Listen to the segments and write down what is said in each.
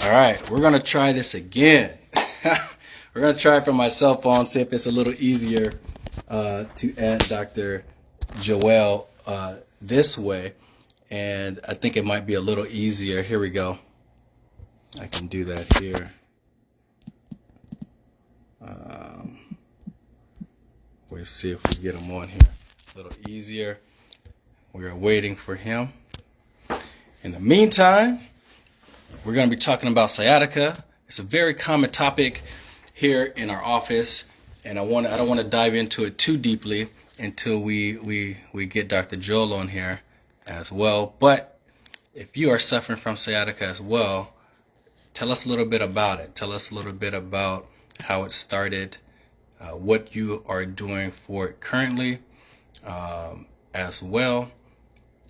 All right, we're going to try this again. We're going to try it from my cell phone, see if it's a little easier to add Dr. Joel this way. And I think it might be a little easier. Here we go. I can do that here. We'll see if we get him on here. A little easier. We are waiting for him. In the meantime, we're going to be talking about sciatica. It's a very common topic here in our office, and I don't want to dive into it too deeply until we get Dr. Joel on here as well. But if you are suffering from sciatica as well, tell us a little bit about it. Tell us a little bit about how it started, what you are doing for it currently, as well,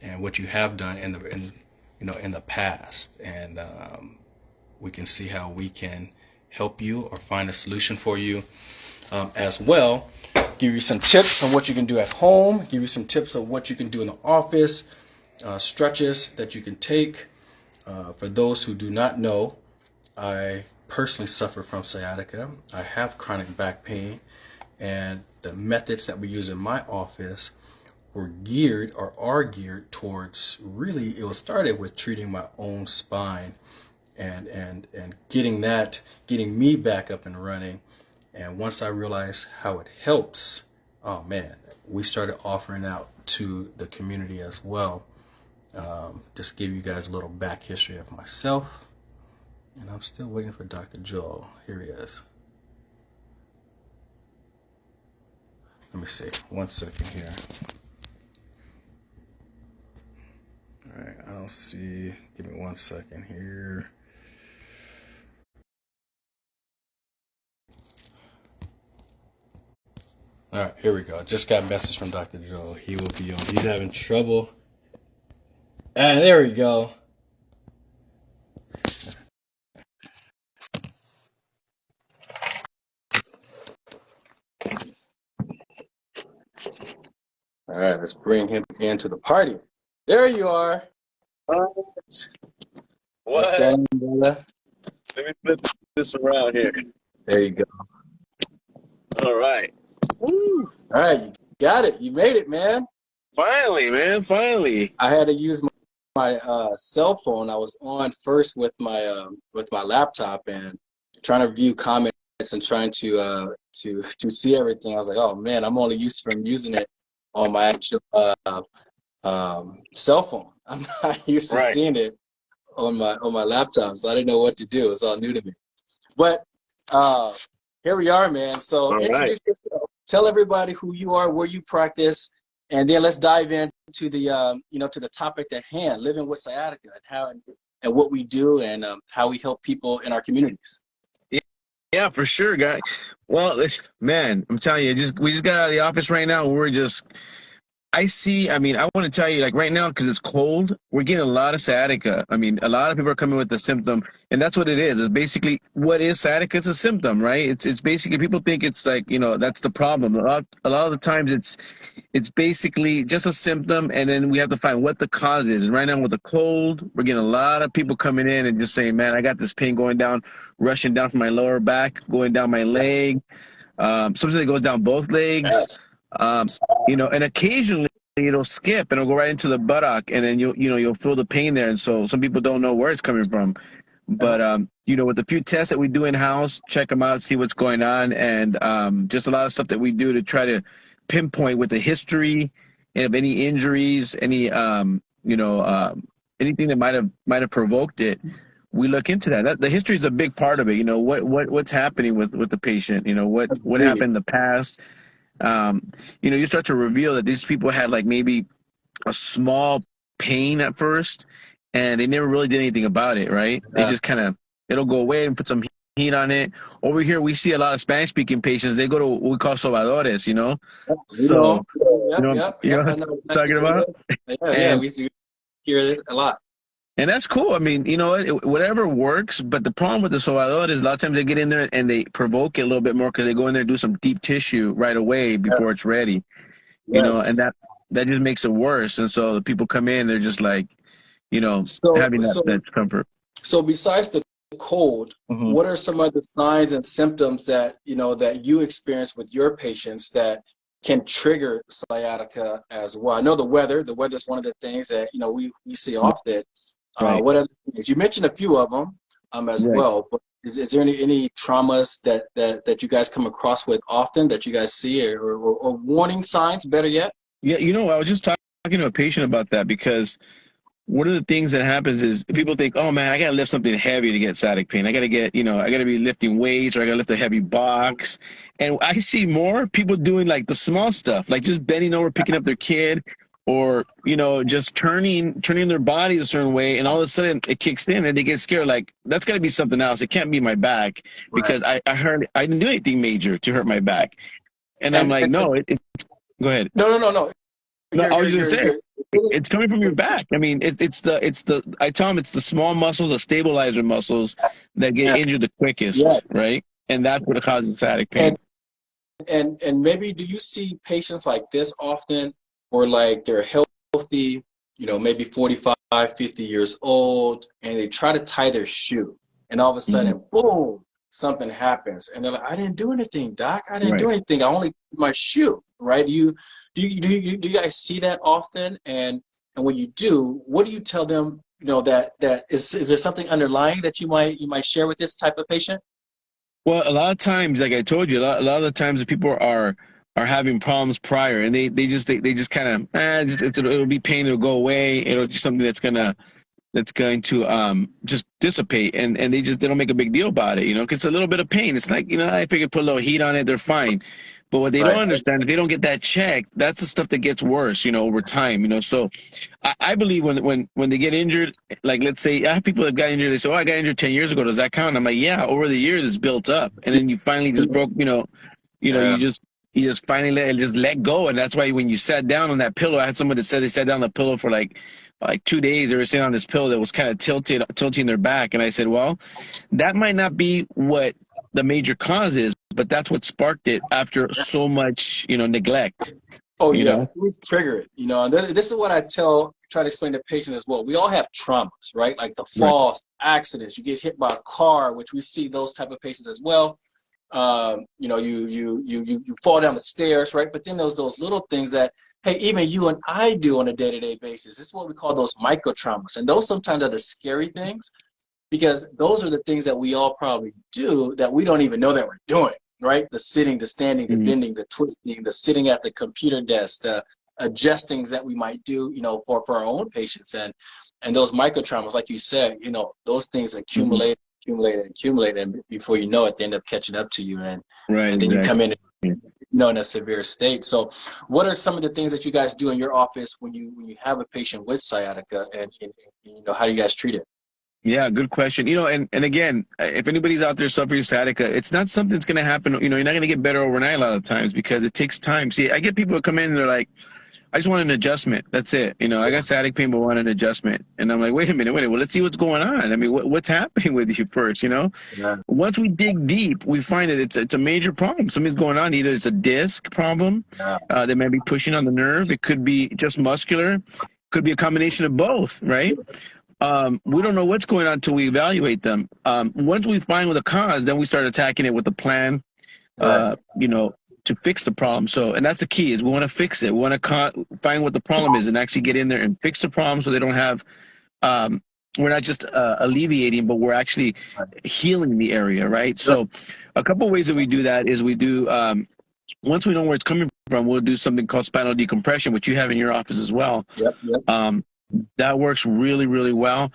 and what you have done in the past, and we can see how we can help you or find a solution for you, as well. Give you some tips on what you can do at home. Give you some tips on what you can do in the office. Stretches that you can take. For those who do not know, I personally suffer from sciatica. I have chronic back pain, and the methods that we use in my office were geared or are geared towards, really, it was started with treating my own spine and getting me back up and running. And once I realized how it helps, oh man, we started offering out to the community as well. Just give you guys a little back history of myself. And I'm still waiting for Dr. Joel. Here he is. Let me see. 1 second here. All right, I don't see. Give me 1 second here. All right, here we go. Just got a message from Dr. Joel. He will be on. He's having trouble. And there we go. All right, let's bring him into the party. There you are. What? What's going on, brother? Let me flip this around here. There you go. All right. Woo. All right, you got it. You made it, man. Finally, man. Finally. I had to use my cell phone. I was on first with my laptop and trying to view comments and trying to see everything. I was like, oh man, I'm only used from using it on my actual cell phone. I'm not used to Right. seeing it on my laptop, so I didn't know what to do. It's all new to me. But here we are, man. So All right. introduce yourself. Tell everybody who you are, where you practice, and then let's dive into the to the topic at hand, living with sciatica, and how and what we do, and how we help people in our communities. Yeah, for sure, guy. Well, man, I'm telling you, we just got out of the office right now. I want to tell you, like right now, because it's cold, we're getting a lot of sciatica. I mean, a lot of people are coming with the symptom, and that's what it is. It's basically, what is sciatica? It's a symptom, right? It's basically, people think it's like, that's the problem. A lot of the times it's basically just a symptom, and then we have to find what the cause is. And right now with the cold, we're getting a lot of people coming in and just saying, man, I got this pain going down, rushing down from my lower back, going down my leg. Sometimes it goes down both legs. Yes. And occasionally it'll skip and it'll go right into the buttock, and then you'll feel the pain there. And so some people don't know where it's coming from. But with the few tests that we do in house, check them out, see what's going on, and just a lot of stuff that we do to try to pinpoint with the history and of any injuries, any anything that might have provoked it. We look into that. The history is a big part of it. What's happening with the patient. What happened in the past. You start to reveal that these people had like maybe a small pain at first, and they never really did anything about it, right? They just it'll go away and put some heat on it. Over here, we see a lot of Spanish-speaking patients. They go to what we call sobadores, So, Yep. you know I what know I'm exactly talking what about? it is. Yeah, And we hear this a lot. And that's cool. I mean, whatever works. But the problem with the sobador is a lot of times they get in there and they provoke it a little bit more because they go in there and do some deep tissue right away before it's ready. Yes. And that just makes it worse. And so the people come in, they're just like, So having that discomfort. So besides the cold, Mhm. what are some other signs and symptoms that that you experience with your patients that can trigger sciatica as well? I know the weather is one of the things that we see often. Right. What other things? You mentioned a few of them as Right. well, but is there any traumas that you guys come across with often that you guys see, or warning signs, better yet? Yeah, I was just talking to a patient about that because one of the things that happens is people think, oh man, I got to lift something heavy to get sciatic pain. I got to get, I got to be lifting weights or I got to lift a heavy box. And I see more people doing like the small stuff, like just bending over, picking up their kid or, just turning their body a certain way. And all of a sudden it kicks in and they get scared. Like that's got to be something else. It can't be my back Right. because I heard I didn't do anything major to hurt my back. And I'm like, And no, go ahead. no. No, You're I was you're going to you're say you're really, it's coming from your back. I mean, it's the I tell them it's the small muscles, the stabilizer muscles that get yeah, injured the yeah. quickest, right? And that's what causes sciatic And pain. and maybe do you see patients like this often, or like they're healthy, maybe 45, 50 years old, and they try to tie their shoe, and all of a Mhm. sudden, boom, something happens, and they're like, "I didn't do anything, doc. I didn't Right. do anything. I only did my shoe." Right? Do you guys see that often? And when you do, what do you tell them? That is there something underlying that you might share with this type of patient? Well, a lot of times, like I told you, a lot of the times the people are having problems prior, and they just kind of it'll be pain, it'll go away, it'll be something that's going to just dissipate, and they don't make a big deal about it, 'cause it's a little bit of pain. It's like, I figure put a little heat on it, they're fine. But what they don't Right. understand, if they don't get that checked, that's the stuff that gets worse, over time, So I believe when they get injured, like let's say I have people that got injured, they say, "Oh, I got injured 10 years ago. Does that count?" I'm like, yeah, over the years it's built up, and then you finally just broke, Yeah. you just finally let go, and that's why when you sat down on that pillow, I had someone that said they sat down on the pillow for like 2 days. They were sitting on this pillow that was kind of tilting their back, and I said, well, that might not be what the major cause is, but that's what sparked it after so much, neglect. Oh You yeah, know, we trigger it. And this is what I try to explain to patients as well. We all have traumas, right? Like the right? falls, accidents. You get hit by a car, which we see those type of patients as well. You fall down the stairs, right? But then there's those little things that, hey, even you and I do on a day-to-day basis. This is what we call those micro traumas, and those sometimes are the scary things because those are the things that we all probably do that we don't even know that we're doing, right? The sitting, the standing, the Mhm. bending, the twisting, the sitting at the computer desk, the adjustings that we might do, for our own patients. And those micro traumas, like you said, those things Mhm. accumulate, and before you know it, they end up catching up to you, Right, and then you come exactly. in, in a severe state. So, what are some of the things that you guys do in your office when you have a patient with sciatica, and how do you guys treat it? Yeah, good question. And again, if anybody's out there suffering sciatica, it's not something that's going to happen. You're not going to get better overnight a lot of times because it takes time. See, I get people that come in and they're like, I just want an adjustment. That's it. I got sciatic pain, but want an adjustment. And I'm like, wait a minute. Well, let's see what's going on. I mean, what's happening with you first, Yeah. Once we dig deep, we find that it's a major problem. Something's going on. Either it's a disc problem Yeah. that may be pushing on the nerve. It could be just muscular. Could be a combination of both, right? We don't know what's going on until we evaluate them. Once we find what the cause, then we start attacking it with a plan, Right. uh, you know, to fix the problem. So, and that's the key is we want to fix it. We want to find what the problem is and actually get in there and fix the problem so they don't have, um, we're not just alleviating, but we're actually Right. healing the area, right? Yep. So a couple of ways that we do that is we do, once we know where it's coming from, we'll do something called spinal decompression, which you have in your office as well. Yep. Yep. Um, that works really, really well.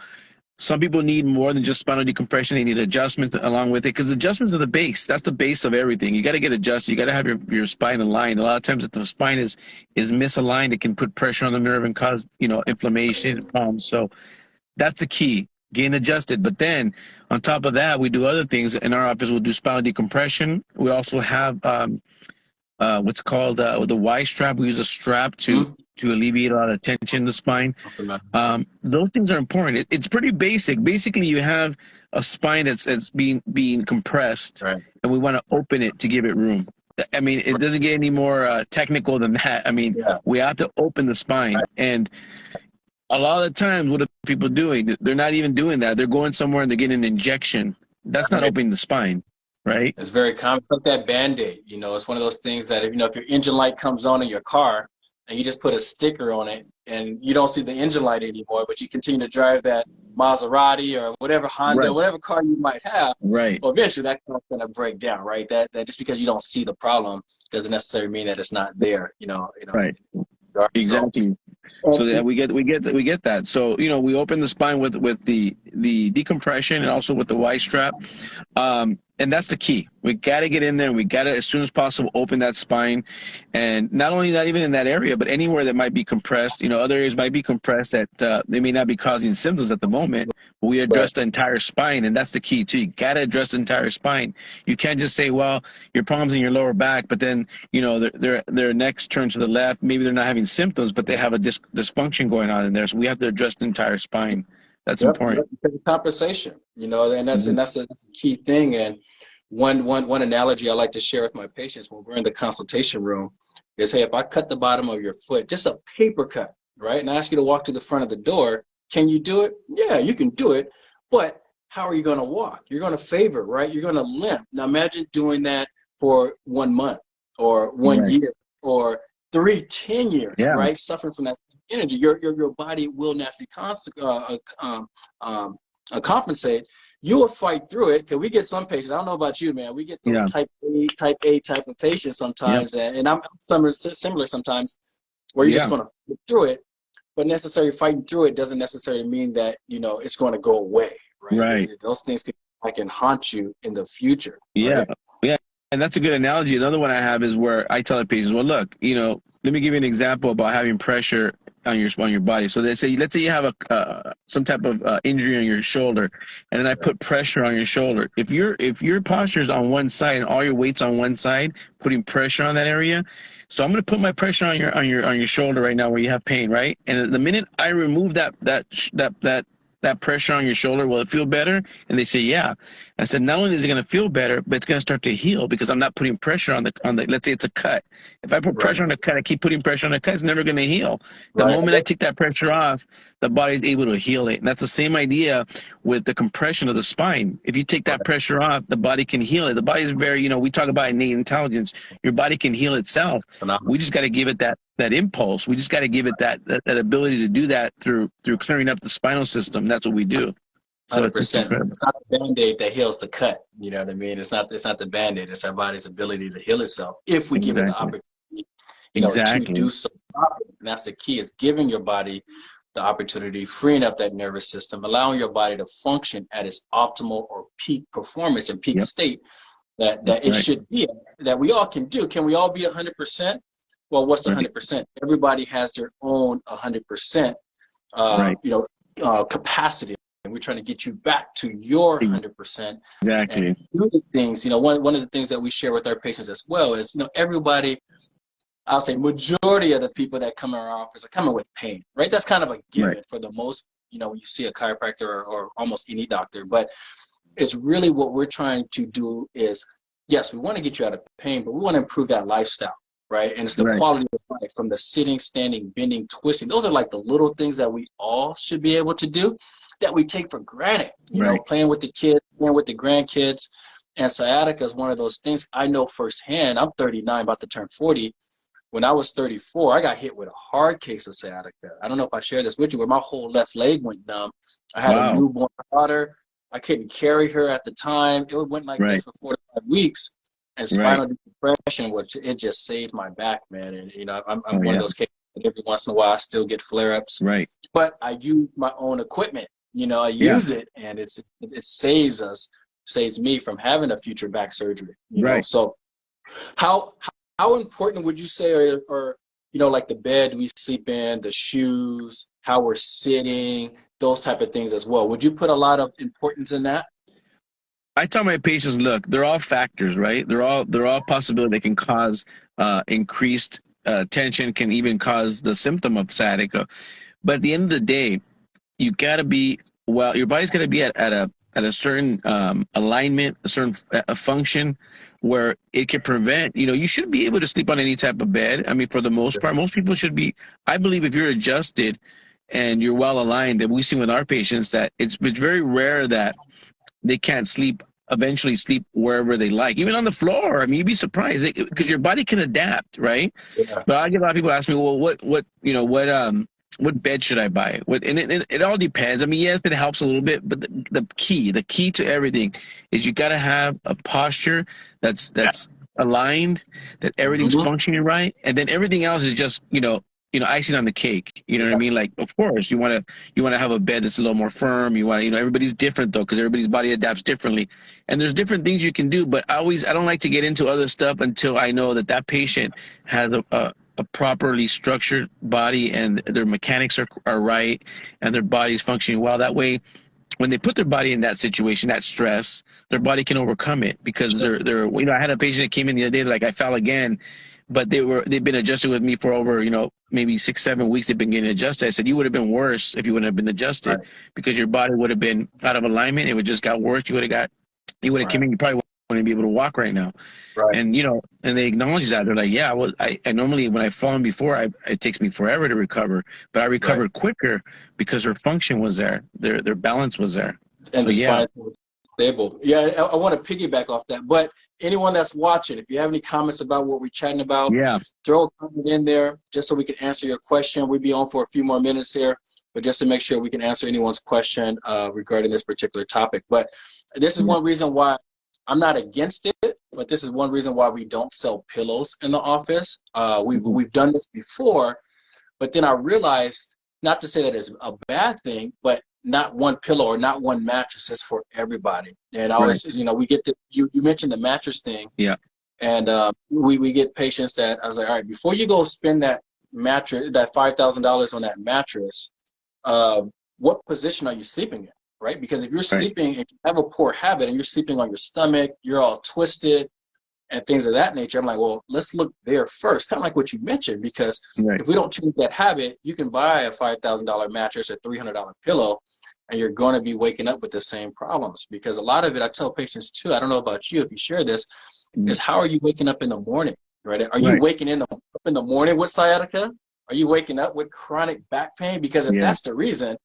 Some people need more than just spinal decompression. They need adjustments along with it because adjustments are the base. That's the base of everything. You got to get adjusted. You got to have your spine aligned. A lot of times, if the spine is misaligned, it can put pressure on the nerve and cause inflammation problems. So that's the key, getting adjusted. But then on top of that, we do other things in our office. We'll do spinal decompression. We also have what's called the Y strap. We use a strap to Mhm. alleviate a lot of tension in the spine. I'm familiar. Those things are important. It's pretty basic. Basically, you have a spine that's being compressed, Right. and we want to open it to give it room. I mean, it doesn't get any more technical than that. I mean, Yeah. we have to open the spine, and a lot of the times, what are people doing? They're not even doing that. They're going somewhere and they're getting an injection. That's not opening the spine, right? It's very common. It's like that Band-Aid, you know, it's one of those things that if, you know, if your engine light comes on in your car and you just put a sticker on it and you don't see the engine light anymore, but you continue to drive that Maserati or whatever Honda, Right, whatever car you might have, right, well, eventually that car's going to break down, right? That just because you don't see the problem doesn't necessarily mean that it's not there, right. So, Exactly. So that we get that. So we open the spine with the decompression and also with the Y strap. And that's the key. We got to get in there and we got to, as soon as possible, open that spine. And not only not even in that area, but anywhere that might be compressed. Other areas might be compressed that they may not be causing symptoms at the moment. But we right. address the entire spine, and that's the key too. You got to address the entire spine. You can't just say, well, your problem's in your lower back, but then their necks turn to the left. Maybe they're not having symptoms, but they have a dysfunction going on in there. So we have to address the entire spine. That's Yep, important. because of compensation, and that's Mhm. and that's a, that's a key thing. And one analogy I like to share with my patients when we're in the consultation room is, hey, if I cut the bottom of your foot, just a paper cut, right, and I ask you to walk to the front of the door, can you do it? Yeah, you can do it, but how are you going to walk? You're going to favor, right? You're going to limp. Now imagine doing that for 1 month or one Right. year or 10 years, Yeah. right? Suffering from that energy, your body will naturally compensate. You will fight through it because we get some patients. I don't know about you, man. We get those Yeah. type A type of patients Yeah. sometimes, and I'm similar sometimes, where you're just Yeah. going to fight through it. But necessarily fighting through it doesn't necessarily mean that it's going to go away, right? Right. Those things can haunt you in the future, Yeah. right? Yeah. And that's a good analogy. Another one I have is where I tell the patients, well, look, let me give you an example about having pressure on your body. So let's say you have some type of injury on your shoulder, and then I put pressure on your shoulder. If your posture is on one side and all your weight's on one side, putting pressure on that area. So I'm going to put my pressure on your shoulder right now where you have pain, right? And the minute I remove that pressure on your shoulder, will it feel better? And they say, yeah. I said, not only is it going to feel better, but it's going to start to heal because I'm not putting pressure on the. Let's say it's a cut. If I put Right, pressure on the cut, I keep putting pressure on the cut, it's never going to heal. The right, moment I take that pressure off, the body's able to heal it. And that's the same idea with the compression of the spine. If you take that right. pressure off, the body can heal it. The body is very, we talk about innate intelligence. Your body can heal itself. Phenomenal. We just got to give it that impulse. We just got to give it that ability to do that through clearing up the spinal system. That's what we do. So it's 100%. incredible. It's not the Band-Aid that heals the cut. You know what I mean? It's not the Band-Aid. It's our body's ability to heal itself if we give it the Exactly. opportunity, to Exactly. do so properly. And that's the key, is giving your body the opportunity, freeing up that nervous system, allowing your body to function at its optimal or peak performance and peak Yep. state that That's it right. should be at, that we all can do. Can we all be 100%? Well, what's Right. 100%? Everybody has their own 100%, Right. capacity. And we're trying to get you back to your 100% and Exactly. do the things. One of the things that we share with our patients as well is, everybody, I'll say majority of the people that come in our office are coming with pain, right? That's kind of a Right. given for the most, when you see a chiropractor or almost any doctor. But it's really what we're trying to do is, yes, we want to get you out of pain, but we want to improve that lifestyle, right? And it's the Right. quality of life, from the sitting, standing, bending, twisting. Those are like the little things that we all should be able to do that we take for granted, Right. playing with the kids, playing with the grandkids. And sciatica is one of those things I know firsthand. I'm 39, about to turn 40. When I was 34, I got hit with a hard case of sciatica. I don't know if I shared this with you, where my whole left leg went numb. I had a Wow. newborn daughter. I couldn't carry her at the time. It went like this Right. for 4 to 5 weeks. And Right. spinal decompression, which it just saved my back, man. And, I'm Oh one of yeah. those cases that every once in a while I still get flare-ups. Right. But I use my own equipment. I Yeah. use it, and it saves me from having a future back surgery. Right. So how how important would you say are like the bed we sleep in, the shoes, how we're sitting, those type of things as well? Would you put a lot of importance in that? I tell my patients, look, they're all factors, right? They're all possibility that can cause increased tension, can even cause the symptom of sciatica. But at the end of the day, you got to be well. Your body's got to be at a certain alignment, a certain a function where it can prevent. You should be able to sleep on any type of bed. I mean, for the most part, most people should be. I believe if you're adjusted, and you're well aligned, and we see with our patients that it's very rare that they can't eventually sleep wherever they like, even on the floor. I mean, you'd be surprised because your body can adapt, right? Yeah. But I get a lot of people ask me, well, what bed should I buy? And it all depends. I mean, yes, it helps a little bit, but the key to everything is you got to have a posture that's aligned, that everything's Mhm. functioning right, and then everything else is just icing on the cake. You know what I mean? Like, of course, you want to have a bed that's a little more firm. You want to, everybody's different though, because everybody's body adapts differently, and there's different things you can do. But I don't like to get into other stuff until I know that patient has a properly structured body and their mechanics are right and their body's functioning well. That way, when they put their body in that situation, that stress, their body can overcome it because they're I had a patient that came in the other day, like, I fell again, but they've been adjusted with me for over, maybe 6-7 weeks. They've been getting adjusted. I said, you would have been worse if you wouldn't have been adjusted, Right. because your body would have been out of alignment. It would just got worse. You would have came Right. in, you probably wouldn't be able to walk right now. Right. And and they acknowledge that. They're like, yeah, well, I normally, when I've fallen before, it takes me forever to recover, but I Right. recovered quicker because their function was there, their balance was there. And So the yeah, spine was stable. Yeah, I want to piggyback off that. But anyone that's watching, if you have any comments about what we're chatting about, yeah, throw a comment in there just so we can answer your question. We'll be on for a few more minutes here, but just to make sure we can answer anyone's question regarding this particular topic. But this is yeah. one reason why I'm not against it, but this is one reason why we don't sell pillows in the office. Mhm. We've done this before, but then I realized, not to say that it's a bad thing, but not one pillow or not one mattress is for everybody. And I Right. always, we get you mentioned the mattress thing, Yeah. and we get patients that I was like, all right, before you go spend that mattress, that $5,000 on that mattress, uh, what position are you sleeping in, right? Because if you're Right. sleeping, if you have a poor habit and you're sleeping on your stomach, you're all twisted, and things of that nature. I'm like, well, let's look there first, kind of like what you mentioned, because Right. if we don't change that habit, you can buy a $5,000 mattress, a $300 pillow, and you're going to be waking up with the same problems. Because a lot of it, I tell patients too, I don't know about you if you share this, Mhm. is how are you waking up in the morning, right? Are you Right. waking up in the morning with sciatica? Are you waking up with chronic back pain? Because if Yeah. that's the reason,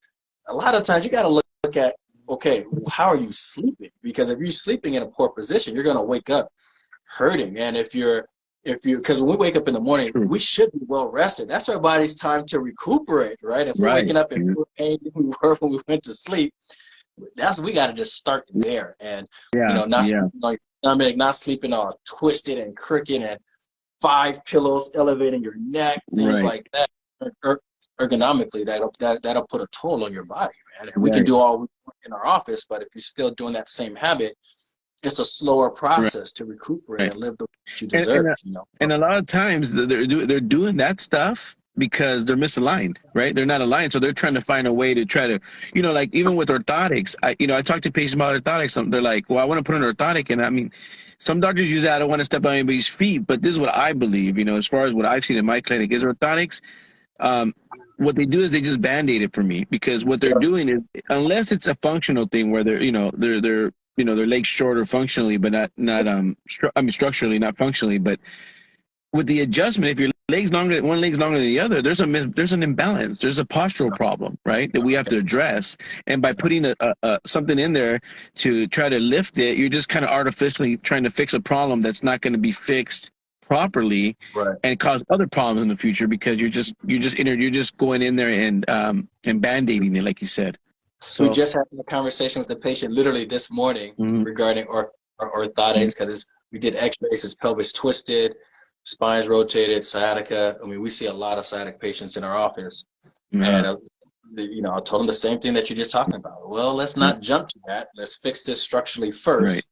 a lot of times you got to look at, okay, how are you sleeping? Because if you're sleeping in a poor position, you're going to wake up hurting. And because when we wake up in the morning, True. we should be well rested. That's our body's time to recuperate, right? If we're Right. waking up in Mhm. more pain than we were when we went to sleep, we got to just start there. And Yeah. not Yeah. sleeping on your stomach, not sleeping all twisted and crooked, and 5 pillows elevating your neck, things Right. like that. Ergonomically, that'll put a toll on your body, man. And we can Right. do all we want in our office, but if you're still doing that same habit, it's a slower Right. process to recuperate Right. and live the life you And deserve, and a lot of times they're doing that stuff because they're misaligned, right? They're not aligned, so they're trying to find a way to try to, like, even with orthotics. I talk to patients about orthotics. They're like, well, I want to put an orthotic, and I mean, some doctors use that. I don't want to step on anybody's feet, but this is what I believe. As far as what I've seen in my clinic is orthotics. Um, what they do is they just band-aid it for me, because what they're Yeah. doing is, unless it's a functional thing where their legs shorter functionally, but not structurally, not functionally. But with the adjustment, if your one leg's longer than the other, there's an imbalance. There's a postural problem, right? That we have to address. And by putting something in there to try to lift it, you're just kind of artificially trying to fix a problem that's not going to be fixed properly, Right. and cause other problems in the future, because you're just going in there and band-aiding it, like you said. We So, just had a conversation with the patient literally this morning mhm, regarding mhm, orthotics, because we did x-rays, his pelvis twisted, spine's rotated, sciatica. I mean, we see a lot of sciatic patients in our office. yeah, And, I told him the same thing that you're just talking about. Well, let's yeah, not jump to that. Let's fix this structurally right, first.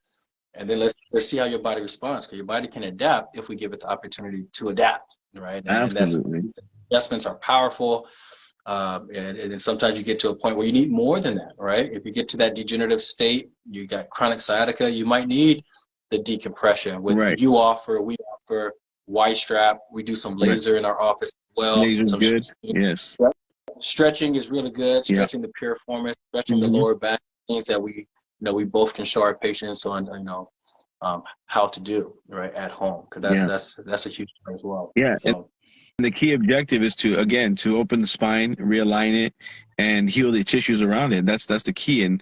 And then let's see how your body responds, because your body can adapt if we give it the opportunity to adapt, right? And that's absolutely, these adjustments are powerful. And then sometimes you get to a point where you need more than that, right? If you get to that degenerative state, you got chronic sciatica, you might need the decompression. right, We offer Y strap. We do some right. laser in our office as well. Laser's Some good. Yes. stretching is really good. Yeah. Stretching the piriformis, stretching the Hmm. lower back, things that we both can show our patients on, how to do right at home, because Yeah. that's a huge thing as well. Yeah. And So. the key objective is to, again, to open the spine, realign it, and heal the tissues around it. That's the key. And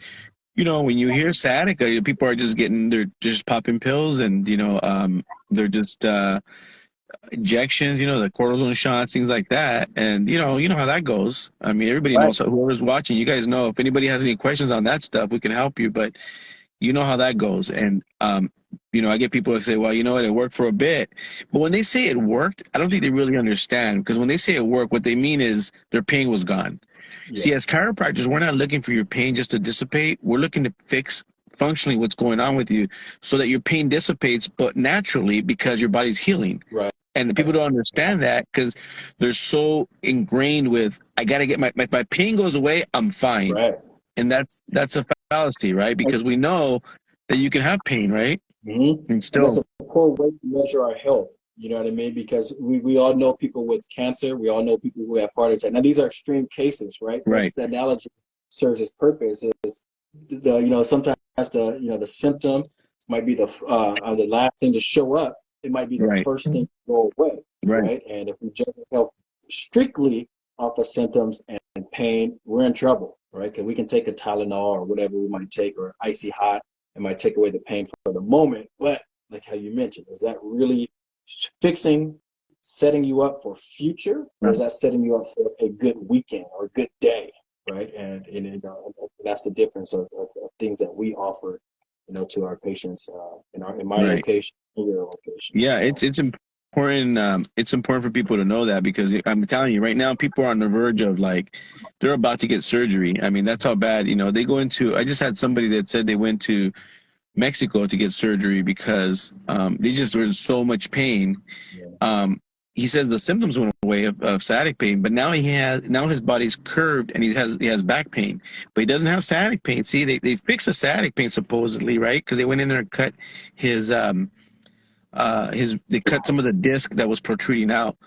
when you hear sciatica, people are just they're just popping pills, and they're just injections, the cortisone shots, things like that. And you know how that goes. I mean, everybody Right. knows. Whoever's watching, you guys know. If anybody has any questions on that stuff, we can help you. But you know how that goes. And I get people that say, well, you know what, it worked for a bit. But when they say it worked, I don't think they really understand, because when they say it worked, what they mean is their pain was gone. Yeah. See, as chiropractors, we're not looking for your pain just to dissipate. We're looking to fix functionally what's going on with you so that your pain dissipates, but naturally, because your body's healing. Right. And people don't understand that because they're so ingrained with, I got to get my pain goes away, I'm fine. Right. And that's a fallacy, right? Because we know that you can have pain, right? Mm-hmm. And And that's still, a poor way to measure our health. You know what I mean? Because we all know people with cancer. We all know people who have heart attack. Now, these are extreme cases, right? right, But the analogy serves its purpose. Is sometimes the symptom might be the last thing to show up. It might be the right, first thing to go away, right, right? And if we judge our health strictly off of symptoms and pain, we're in trouble, right? Because we can take a Tylenol or whatever we might take, or icy hot. It might take away the pain for the moment, but like how you mentioned, is that really fixing, setting you up for future, or right. is that setting you up for a good weekend or a good day, right? And that's the difference of things that we offer, to our patients in my Right. location, in your location. Yeah, So, it's important. It's important for people to know that, because I'm telling you right now, people are on the verge of, like, they're about to get surgery. I mean, that's how bad. They go into. I just had somebody that said they went to Mexico to get surgery because they just were in so much pain. yeah, He says the symptoms went away of sciatic pain, but now his body's curved and he has back pain, but he doesn't have sciatic pain. See, they fixed the sciatic pain supposedly, right? Because they went in there and cut his they cut some of the disc that was protruding out.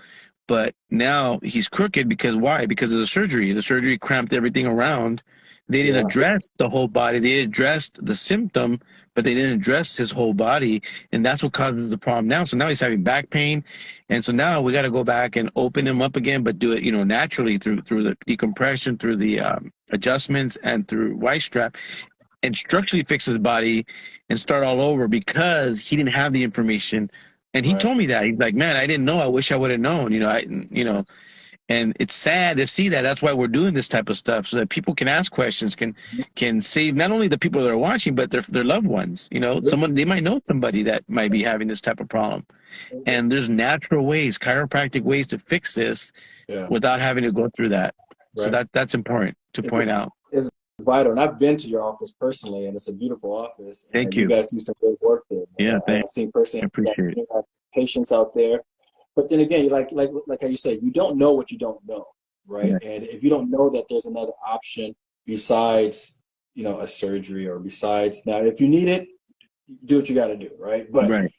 But now he's crooked because why? Because of the surgery. The surgery cramped everything around. They didn't yeah, address the whole body. They addressed the symptom, but they didn't address his whole body, and that's what causes the problem now. So now he's having back pain, and so now we got to go back and open him up again, but do it, naturally through the decompression, through the adjustments, and through Y strap, and structurally fix his body and start all over, because he didn't have the information. And he right. told me that. He's like, man, I didn't know. I wish I would have known. And it's sad to see that. That's why we're doing this type of stuff, so that people can ask questions, can save not only the people that are watching, but their loved ones. Someone, they might know somebody that might be having this type of problem. And there's natural ways, chiropractic ways to fix this Yeah, without having to go through that. So right. that's important to point out. It's vital. And I've been to your office personally, and it's a beautiful office. Thank And you you. guys do some great work there. Yeah, I've seen personally, I appreciate it. you have patients out there. But then again, like how you say, you don't know what you don't know, right? Yeah. And if you don't know that there's another option besides, a surgery, or besides, now if you need it, do what you got to do, right? But Right.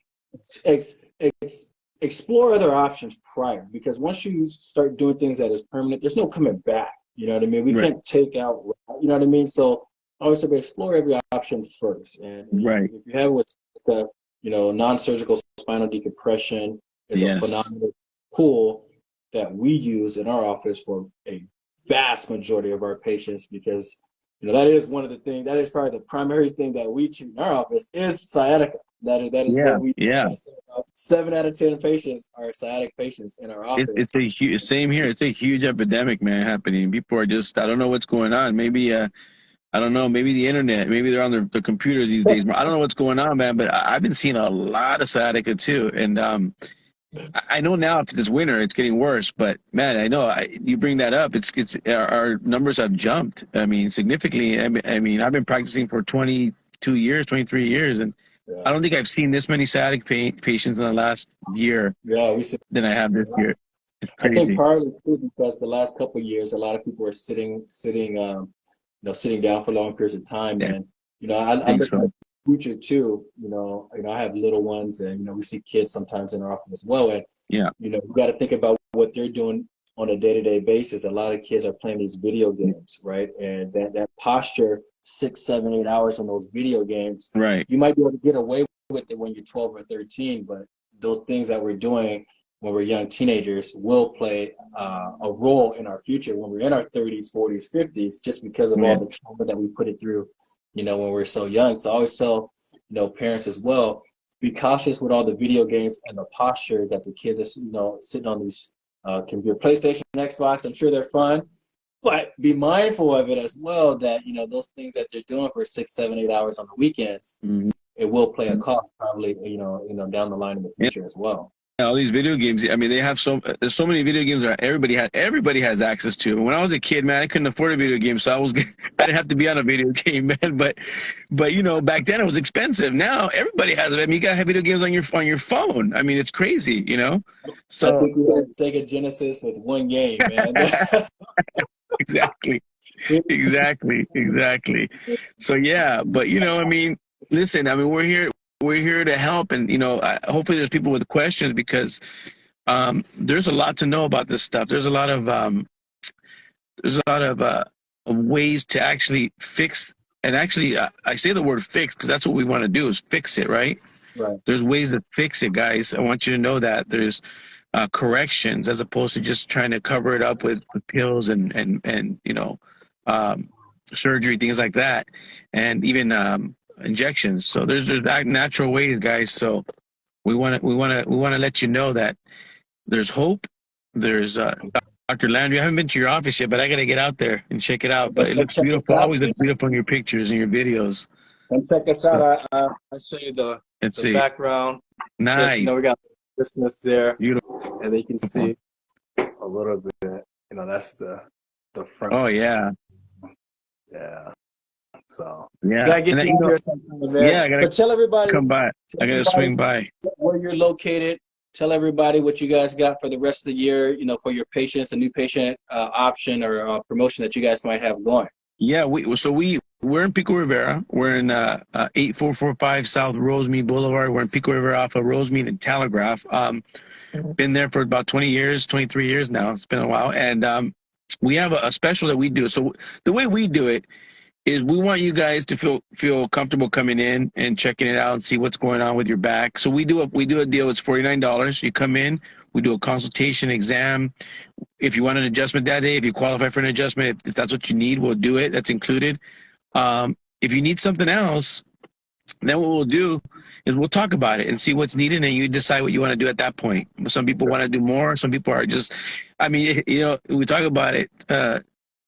ex, ex, explore other options prior, because once you start doing things that is permanent, there's no coming back. You know what I mean? We Right. can't take out, you know what I mean? So I always say explore every option first. And Right. if you have what's the, non-surgical spinal decompression is a Yes. phenomenal tool that we use in our office for a vast majority of our patients, because that is one of the things, that is probably the primary thing that we treat in our office is sciatica. That is Yeah. what we do. Yeah. 7 out of 10 patients are sciatic patients in our office. It's a huge, same here. It's a huge epidemic, man, happening. People are just, I don't know what's going on. Maybe, I don't know, maybe the internet, maybe they're on their computers these days. I don't know what's going on, man, but I've been seeing a lot of sciatica too. And, I know now because it's winter, it's getting worse. But man, I know you bring that up. It's our numbers have jumped. I mean, significantly. I mean, I've been practicing for 22 years, 23 years, and Yeah, I don't think I've seen this many sciatic patients in the last year yeah, we see. than I have this year. It's I think crazy. partly too because the last couple of years, a lot of people are sitting down for long periods of time, Yeah, and I I think look at so. the future too. I have little ones, and we see kids sometimes in our office as well, and Yeah, we got to think about what they're doing on a day-to-day basis. A lot of kids are playing these video games, right? And that posture, 6, 7, 8 hours on those video games, right. you might be able to get away with it when you're 12 or 13, but those things that we're doing when we're young teenagers will play a role in our future when we're in our 30s, 40s, 50s, just because of all the trauma that we put it through, when we're so young. So I always tell, parents as well, be cautious with all the video games and the posture that the kids are, sitting on these computer, PlayStation, Xbox. I'm sure they're fun, but be mindful of it as well that, those things that they're doing for 6, 7, 8 hours on the weekends, it will play a cost probably, down the line in the future as well. All these video games, I mean, there's so many video games that everybody has access to. When I was a kid, man, I couldn't afford a video game, so I didn't have to be on a video game, man. But back then it was expensive. Now everybody has it. I mean, you got to have video games on your phone. I mean, it's crazy, So I think we had Sega Genesis with one game, man. Exactly. So yeah, but I mean, listen, I mean, we're here to help, and hopefully there's people with questions, because there's a lot to know about this stuff. There's a lot of ways to actually fix, and actually I say the word fix because that's what we want to do, is fix it, right? Right. There's ways to fix it, guys. I want you to know that there's corrections, as opposed to just trying to cover it up with pills and surgery, things like that, and even injections. So there's natural ways, guys. So we want to let you know that there's hope. There's Dr. Landry. I haven't been to your office yet, but I got to get out there and check it out. But it looks beautiful. Always looks beautiful in your pictures and your videos. And check us out. I show you the background. Nice. Just, we got business there. Beautiful. And you can see a little bit. That's the front. Oh yeah. Yeah. So yeah, gotta get you here sometime, man. Yeah, I gotta tell everybody. Come by. I gotta swing by. Where you're located. Tell everybody what you guys got for the rest of the year. For your patients, a new patient option or promotion that you guys might have going. Yeah, we're in Pico Rivera. We're in 8445 South Rosemead Boulevard. We're in Pico Rivera off of Rosemead and Telegraph. Been there for about 20 years, 23 years now. It's been a while, and we have a special that we do. So the way we do it is we want you guys to feel comfortable coming in and checking it out and see what's going on with your back. So we do a deal. It's $49. You come in, we do a consultation exam. If you want an adjustment that day, if you qualify for an adjustment, if that's what you need, we'll do it. That's included. If you need something else, then what we'll do is we'll talk about it and see what's needed, and you decide what you want to do at that point. Some people want to do more. Some people are just, I mean, we talk about it.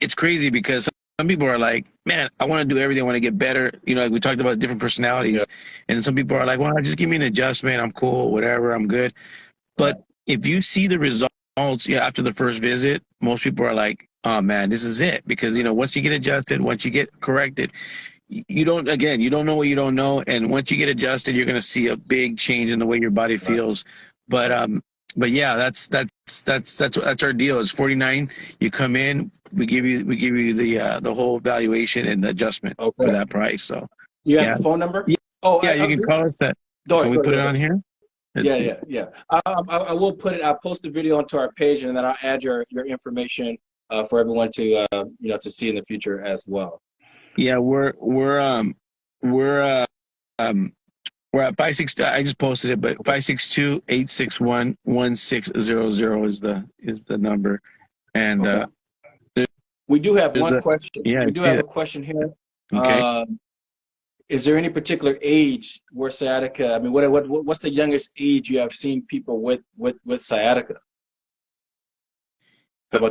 It's crazy because some people are like, man, I want to do everything. I want to get better. Like we talked about different personalities. Yeah. And some people are like, well, just give me an adjustment. I'm cool, whatever. I'm good. But if you see the results after the first visit, most people are like, oh, man, this is it. Because, once you get adjusted, once you get corrected, you don't know what you don't know. And once you get adjusted, you're going to see a big change in the way your body feels. But yeah, that's our deal. It's $49. You come in, we give you the whole evaluation and the adjustment for that price. So you have the phone number? Yeah. You can call us. Can we put it on here? Yeah. I will put it. I'll post the video onto our page, and then I'll add your information for everyone to to see in the future as well. Yeah, we're at 562. I just posted it, but 562-861-1600 is the number. And we do have one question. Yeah, we do have a question here. Okay. Is there any particular age where sciatica? I mean, what's the youngest age you have seen people with sciatica?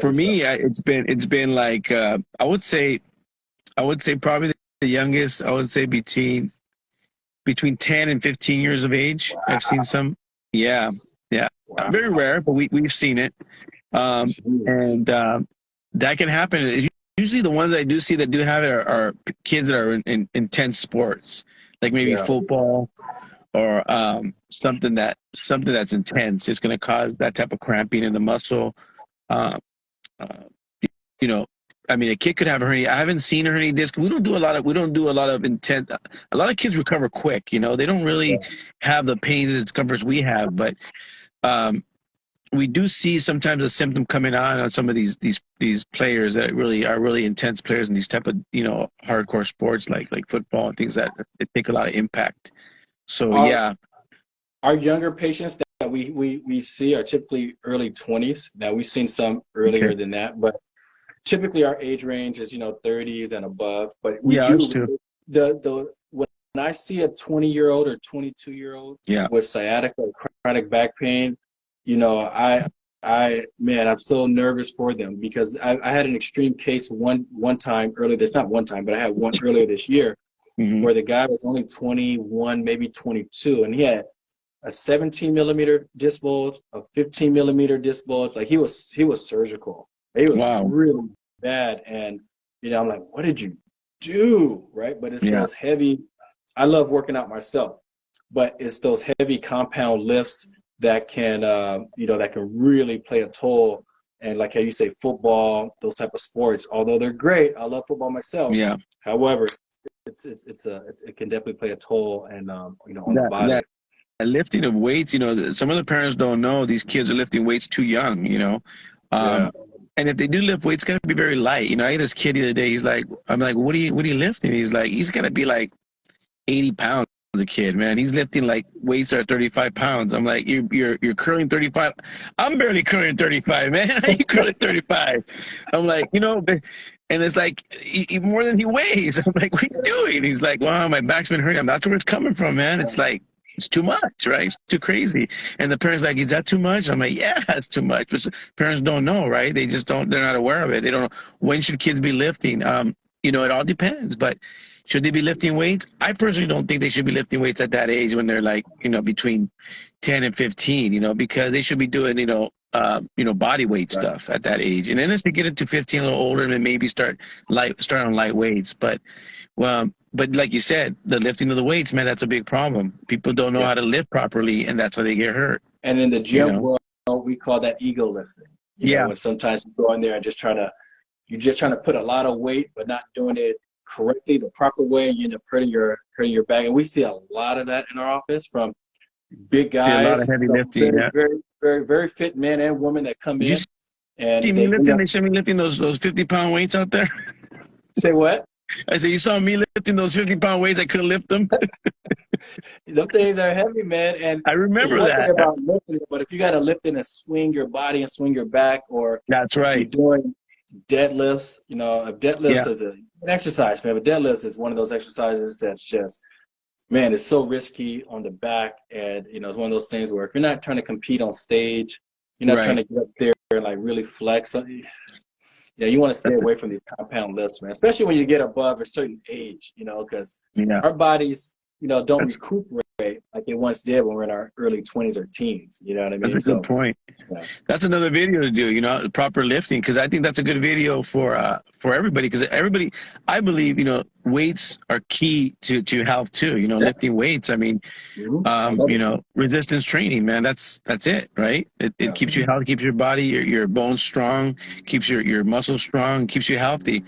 For me, it's been like I would say probably the youngest. I would say between 10 and 15 years of age. Wow. I've seen some. Yeah. Wow. Very rare, but we've seen it. And that can happen. Usually the ones I do see that do have it are kids that are in intense sports, like maybe football or something that's intense. It's going to cause that type of cramping in the muscle. I mean, a kid could have a hernia. I haven't seen a hernia disc. We don't do a lot of intense. A lot of kids recover quick. They don't really have the pains and discomforts we have, but we do see sometimes a symptom coming on some of these players that really are really intense players in these type of hardcore sports like football and things that take a lot of impact. So our younger patients that we see are typically early 20s. Now we've seen some Okay. earlier than that, but typically our age range is 30s and above. But we Yeah, ours do too. the when I see a 20-year-old or 22-year-old Yeah. with sciatica or chronic back pain, you know, I man, I'm so nervous for them because I had an extreme case one time earlier this not one time, but I had one earlier this year Hmm. where the guy was only 21, maybe 22, and he had a 17 millimeter disc bulge, a 15 millimeter disc bulge. Like he was surgical. He was Wow. really bad, and I'm like, what did you do, right? But it's Yeah. those heavy. I love working out myself, but it's those heavy compound lifts that can, that can really play a toll. And like how you say, football, those type of sports, although they're great, I love football myself. Yeah. However, it can definitely play a toll and on the That body. lifting of weights, some of the parents don't know these kids are lifting weights too young. Yeah. Um, and if they do lift weights, it's got to be very light. I had this kid the other day. I'm like, what are you lifting? He's like, he's got to be like 80 pounds. A kid, man, he's lifting like weights that are 35 pounds. I'm like, you're curling 35. I'm barely curling 35, man. How you curling 35? I'm like, and it's like more than he weighs. I'm like, what are you doing? He's like, wow, my back's been hurting. That's where it's coming from, man. It's like, it's too much, right? It's too crazy. And the parents like, is that too much? I'm like, yeah, it's too much. But parents don't know, right? They just don't, they're not aware of it. They don't know when should kids be lifting. It all depends, but should they be lifting weights? I personally don't think they should be lifting weights at that age when they're like, between 10 and 15, because they should be doing, body weight Right. stuff at that age. And then as they get into 15, a little older, and then maybe start on light weights. But like you said, the lifting of the weights, man, that's a big problem. People don't know Yeah. how to lift properly, and that's why they get hurt, And in the you gym know? world, we call that ego lifting. Yeah. When sometimes you go in there and you're just trying to put a lot of weight, but not doing it correctly, the proper way, and you end up hurting your back. And we see a lot of that in our office from big See a lot of guys, heavy lifting. very, Yeah. very, very, very fit men and women that come Did you in see and me they end lifting? up They show me lifting those 50-pound weights out there. say what? I said, you saw me lifting those 50-pound weights. I couldn't lift them. Them things are heavy, man. And I it's remember one thing that. about lifting, but if you got to lift in and swing your body and swing your back, or That's if you're right. doing deadlifts, if Yeah. deadlifts is an exercise, man. But deadlifts is one of those exercises that's just, man, it's so risky on the back. And, it's one of those things where if you're not trying to compete on stage, you're not trying Right. to get up there and like really flex. Yeah, you want to stay That's it. away from these compound lifts, man, especially when you get above a certain age, because Yeah. our bodies, don't That's recuperate like they once did when we're in our early 20s or teens. You know what I that's mean? a good So, point. yeah. That's another video to do, proper lifting, because I think that's a good video for everybody, because everybody, I believe, weights are key to health too. Yeah. Lifting weights. I mean, I love it. resistance training, man. That's it, right? It Yeah. keeps you healthy, keeps your body, your bones strong, keeps your muscles strong, keeps you healthy.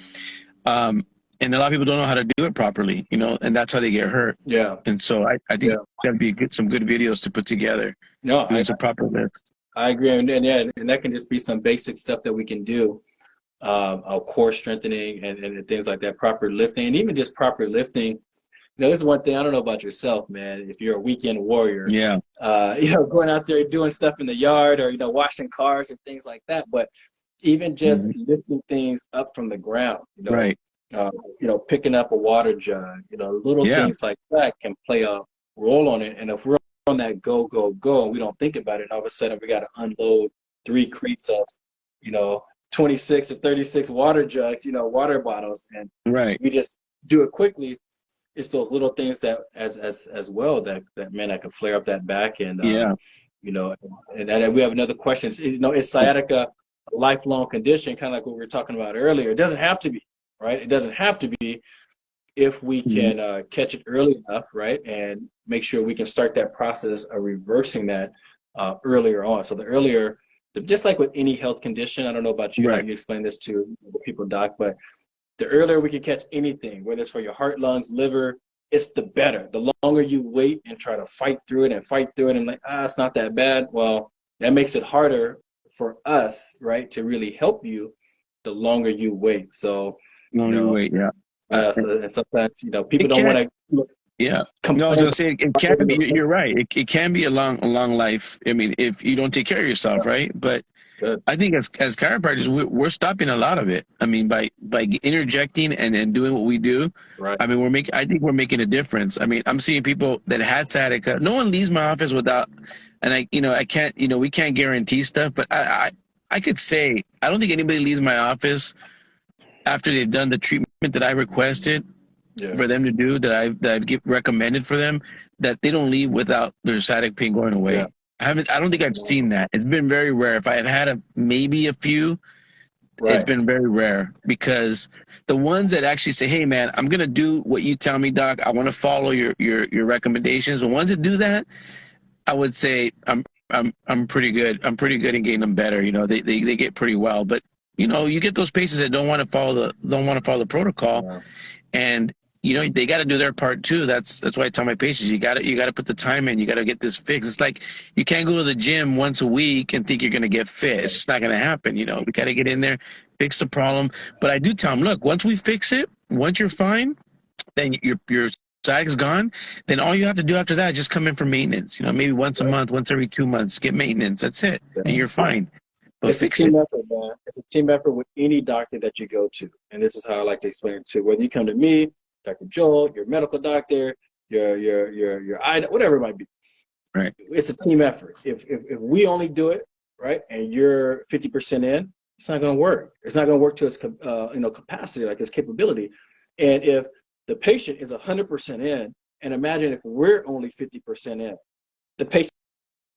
And a lot of people don't know how to do it properly, and that's how they get hurt. Yeah. And so I think Yeah. that'd be some good videos to put together, No, doing some proper lifts. I agree. And yeah, and that can just be some basic stuff that we can do, core strengthening and things like that, proper lifting, and even just proper lifting. This is one thing I don't know about yourself, man. If you're a weekend warrior, Yeah. going out there doing stuff in the yard or washing cars or things like that. But even just Mhm. lifting things up from the ground, Right. uh, picking up a water jug, little Yeah. things like that can play a role on it. And if we're on that go go go and we don't think about it, and all of a sudden we got to unload 3 crates of, you know, 26 or 36 water jugs, water bottles, and Right. we just do it quickly. It's those little things that as well that man, that could flare up that back. And Yeah. you know and we have another question. Is sciatica a lifelong condition, kind of like what we were talking about earlier? It doesn't have to be, right? It doesn't have to be if we Mhm. can catch it early enough, right? And make sure we can start that process of reversing that earlier on. So the earlier, just like with any health condition, I don't know about you, how Right. you explain this to the people, doc, but the earlier we can catch anything, whether it's for your heart, lungs, liver, it's the better. The longer you wait and try to fight through it and like, it's not that bad. Well, that makes it harder for us, right, to really help you the longer you wait. So, you Longer know, wait. Yeah. Uh, yeah. So, and sometimes, people it don't want can't. to look. Yeah. No, I was complain gonna say it can be. You're right. It can be a long life. I mean, if you don't take care of yourself, right? But good. I think as chiropractors, we're stopping a lot of it. I mean, by interjecting and doing what we do, Right. I mean, I think we're making a difference. I mean, I'm seeing people that had sciatica. No one leaves my office without, and I can't, we can't guarantee stuff, but I could say I don't think anybody leaves my office after they've done the treatment that I requested Yeah. for them to do, that I've recommended for them, that they don't leave without their sciatic pain going Yeah. away. I don't think I've seen that. It's been very rare. If I have had maybe a few, it's Right. been very rare, because the ones that actually say, "Hey, man, I'm gonna do what you tell me, doc. I want to follow your recommendations." The ones that do that, I would say I'm pretty good. I'm pretty good in getting them better. They get pretty well. But you get those patients that don't want to follow the protocol, Yeah. and they got to do their part too. That's why I tell my patients, you got to put the time in. You got to get this fixed. It's like you can't go to the gym once a week and think you're going to get fit. It's just not going to happen. We got to get in there, fix the problem. But I do tell them, look, once we fix it, once you're fine, then your sciatic is gone. Then all you have to do after that is just come in for maintenance. Maybe once a Right. month, once every 2 months, get maintenance. That's it, and Yeah. you're fine. But It's a fix it. team effort, man. It's a team effort with any doctor that you go to. And this is how I like to explain it too. Whether you come to me, Dr. Joel, your medical doctor, your eye, whatever it might be. Right. It's a team effort. If we only do it, right, and you're 50% in, it's not going to work. It's not going to work to its capacity, like its capability. And if the patient is 100% in, and imagine if we're only 50% in, the patient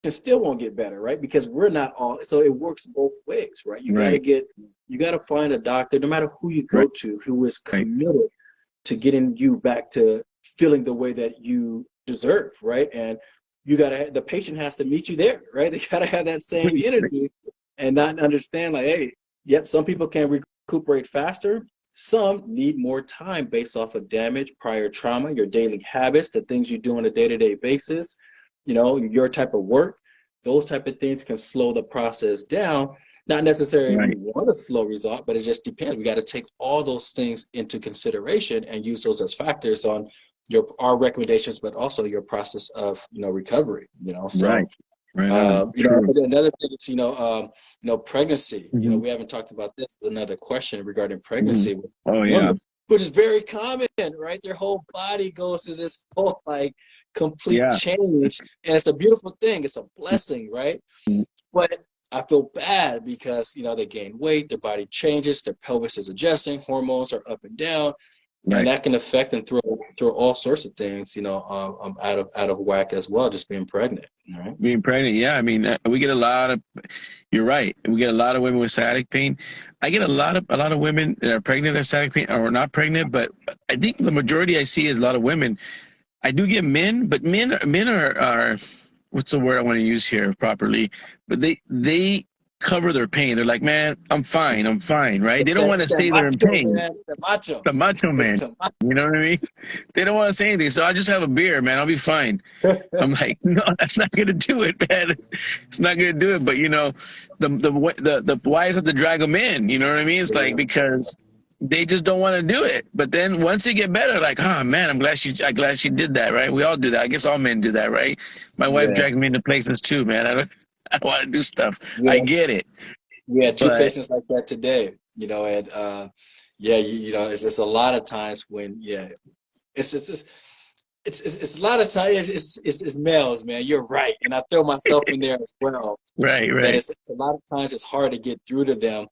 still won't get better, right? Because we're not all. So it works both ways, right? Right. You got to find a doctor, no matter who you Right. go to, who is Right. committed to getting you back to feeling the way that you deserve, right? And the patient has to meet you there, right? They got to have that same energy and not understand like, hey, yep, some people can recuperate faster. Some need more time based off of damage, prior trauma, your daily habits, the things you do on a day-to-day basis, your type of work. Those type of things can slow the process down. Not necessarily we Right. want a slow result, but it just depends. We got to take all those things into consideration and use those as factors on our recommendations, but also your process of recovery. So Right. Right on. True. another thing is pregnancy. Hmm. We haven't talked about this. Is another question regarding Hmm. pregnancy with Oh yeah. women, which is very common, right? Their whole body goes through this whole complete Yeah. change, and it's a beautiful thing. It's a blessing, right? But I feel bad because they gain weight, their body changes, their pelvis is adjusting, hormones are up and down, and Right. that can affect and throw all sorts of things, out of whack as well. Just being pregnant, right? Being pregnant. Yeah. I mean, we get a lot of. You're right. We get a lot of women with sciatic pain. I get a lot of women that are pregnant with sciatic pain or not pregnant, but I think the majority I see is a lot of women. I do get men, but men are what's the word I want to use here properly? But they cover their pain. They're like, man, I'm fine, right? It's They don't that want it's to that say they're in macho, pain. man. It's that macho. The macho It's man, the macho. you know what I mean? They don't want to say anything, so I just have a beer, man. I'll be fine. I'm like, no, that's not gonna do it, man. It's not gonna do it. But the why is it to drag them in? You know what I mean? It's like Yeah. because they just don't want to do it. But then once they get better, like, oh man, I'm glad she did that, right? We all do that. I guess all men do that, right? My wife Yeah. drags me into places too, man. I don't want to do stuff. I Yeah. get it, We had two but patients like that today, and yeah, it's just a lot of times it's just it's a lot of times it's males, man. You're right, and I throw myself in there as well. right, That right, it's a lot of times it's hard to get through to them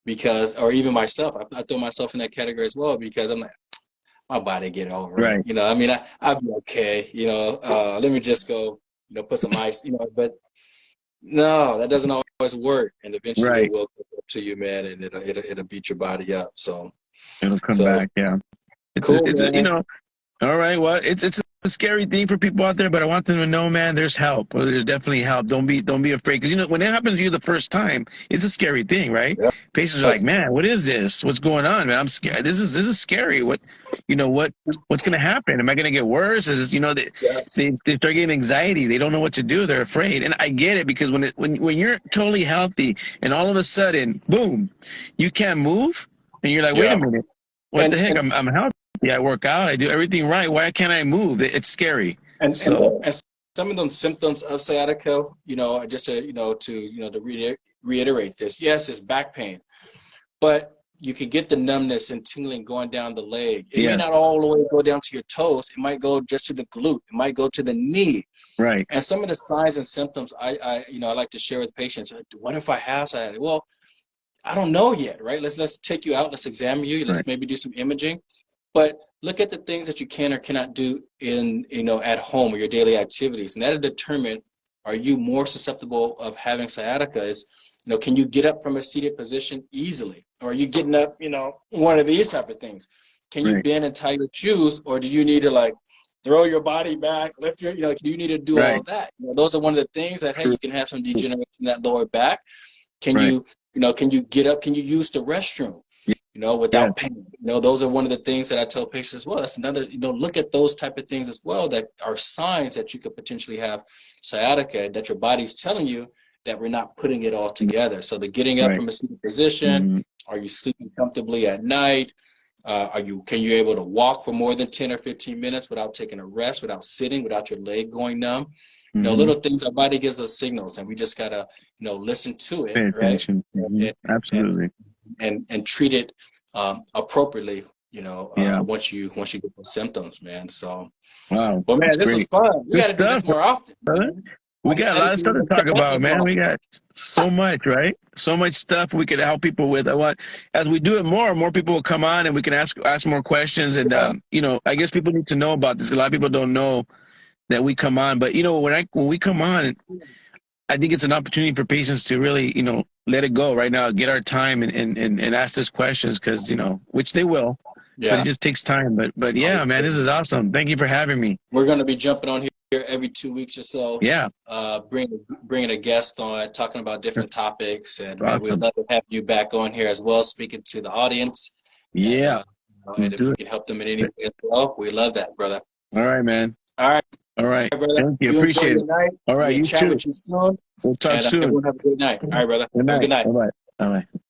because, or even myself, I throw myself in that category as well because I'm like, my body get over it. right, I mean, I'll be okay. Let me just go, put some ice, but no, that doesn't always work, and eventually it right. will come up to you, man, and it'll beat your body up. So, It'll come so back. Yeah, it's a, cool, it's a, man. All right. Well, it's a scary thing for people out there, but I want them to know, man, there's help. Well, there's definitely help. Don't be afraid, because when it happens to you the first time, it's a scary thing, right? Yep. Patients are like, man, what is this? What's going on, man? I'm scared. This is scary. What's going to happen? Am I going to get worse? Is they, Yes. they start getting anxiety. They don't know what to do. They're afraid, and I get it, because when you're totally healthy and all of a sudden, boom, you can't move, and you're like, wait a Yeah. minute, what And the heck? and I'm healthy. Yeah, I work out. I do everything right. Why can't I move? It's scary. And and So and some of them symptoms of sciatica, just to reiterate this. Yes, it's back pain, but you can get the numbness and tingling going down the leg. It may yeah, not all the way go down to your toes. It might go just to the glute. It might go to the knee. right, And some of the signs and symptoms I like to share with patients. What if I have sciatica? Well, I don't know yet, right? Let's take you out. Let's examine you. right, Let's maybe do some imaging. But look at the things that you can or cannot do in, at home or your daily activities. And that'll determine, are you more susceptible of having sciatica? Can you get up from a seated position easily? Or are you getting up, one of these type of things? Can you right, bend and tie your shoes? Or do you need to like throw your body back, lift your, you need to do all right. of that? Those are one of the things that, hey, True. you can have some degeneration in that lower back. Can Right. you, can you get up? Can you use the restroom, without Yes. pain? Those are one of the things that I tell patients as well. That's another, look at those type of things as well that are signs that you could potentially have sciatica, that your body's telling you that we're not putting it all together. So the getting up Right. from a seated position, Mhm. are you sleeping comfortably at night? Can you able to walk for more than 10 or 15 minutes without taking a rest, without sitting, without your leg going numb? Mhm. Little things, our body gives us signals, and we just gotta, listen to it, Pay right? attention. And and Absolutely. and treat it appropriately, Yeah. once you get those symptoms, man. So, Wow. well, That's man, this was great. fun. We Good got to do stuff, this more often, brother. man. We got a I lot need of to stuff to talk chat about, you more man. We often. got so much, right? So much stuff we could help people with. I want, as we do it more people will come on and we can ask more questions. And Yeah, I guess people need to know about this. A lot of people don't know that we come on, but when we come on, I think it's an opportunity for patients to really, let it go right now, get our time and ask us questions because, which they will, but it yeah. just takes time. But yeah, man, this is awesome. Thank you for having me. We're going to be jumping on here every 2 weeks or so, Yeah, bringing a guest on, talking about different that's topics. And man, we'd awesome. love to have you back on here as well, speaking to the audience. And Yeah, and let's if do you it. can help them in any way as well, we love that, brother. All right, man. All right, All right. brother. Thank you. You enjoy Appreciate your it. night. All right, We'll you chat too. with you soon. We'll talk And soon. everyone have a good night. All right, brother. Good Have a good night. night. Bye bye. Bye bye.